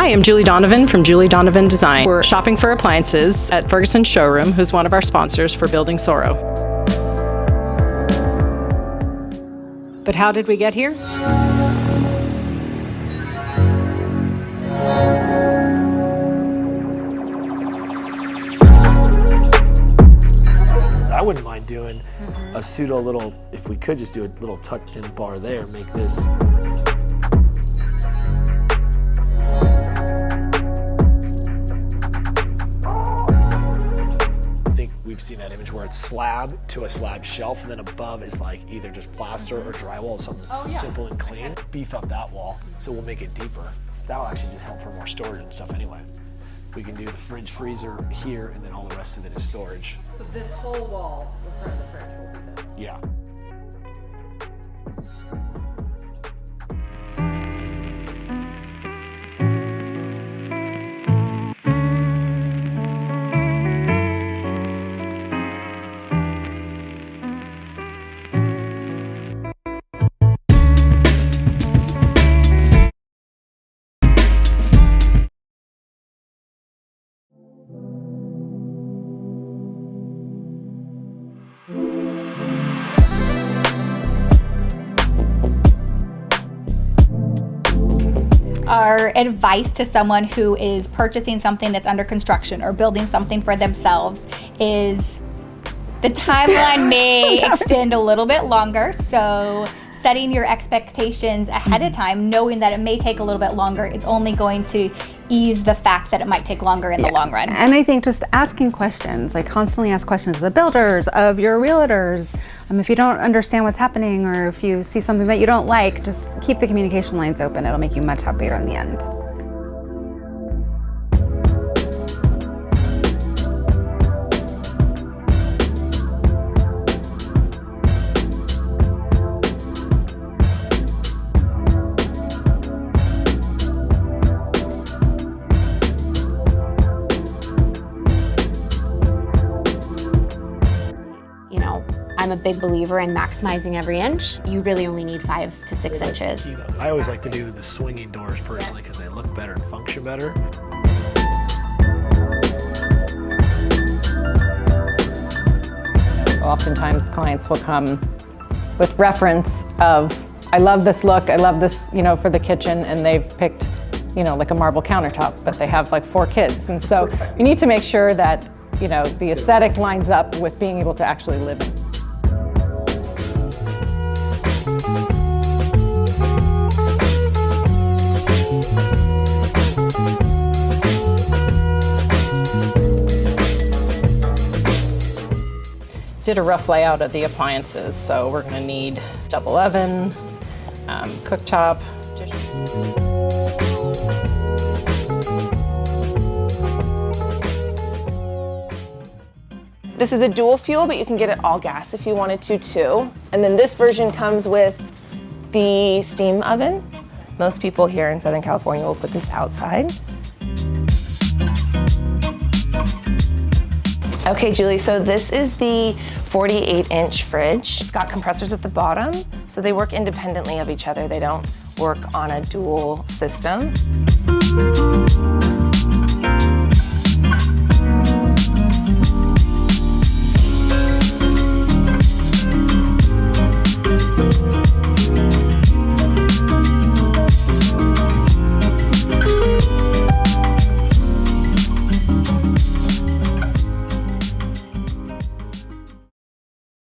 Hi, I'm Julie Donovan from Julie Donovan Design. We're shopping for appliances at Ferguson Showroom, who's one of our sponsors for Building Soro. But how did we get here? I wouldn't mind doing a pseudo little, if we could just do a little tucked in bar there, make this. I think we've seen that image where it's slab to a slab shelf, and then above is like either just plaster or drywall, something simple and clean. Beef up that wall, so we'll make it deeper. That'll actually just help for more storage and stuff anyway. We can do the fridge freezer here, and then all the rest of it is storage. So this whole wall in front of the fridge will be this? Yeah. Our advice to someone who is purchasing something that's under construction or building something for themselves is the timeline may extend a little bit longer, so setting your expectations ahead of time, knowing that it may take a little bit longer, is only going to ease the fact that it might take longer in the long run. And I think just asking questions, like constantly ask questions of the builders, of your realtors. If you don't understand what's happening, or if you see something that you don't like, just keep the communication lines open. It'll make you much happier in the end. I'm a big believer in maximizing every inch. You really only need 5 to 6 inches. I always like to do the swinging doors personally because they look better and function better. Oftentimes clients will come with reference of, I love this look, I love this, for the kitchen, and they've picked, like a marble countertop, but they have like 4 kids. And so you need to make sure that, the aesthetic lines up with being able to actually live in. Did a rough layout of the appliances, so we're going to need double oven, cooktop. This is a dual fuel, but you can get it all gas if you wanted to too. And then this version comes with the steam oven. Most people here in Southern California will put this outside. Okay, Julie, so this is the 48-inch fridge. It's got compressors at the bottom, so they work independently of each other. They don't work on a dual system.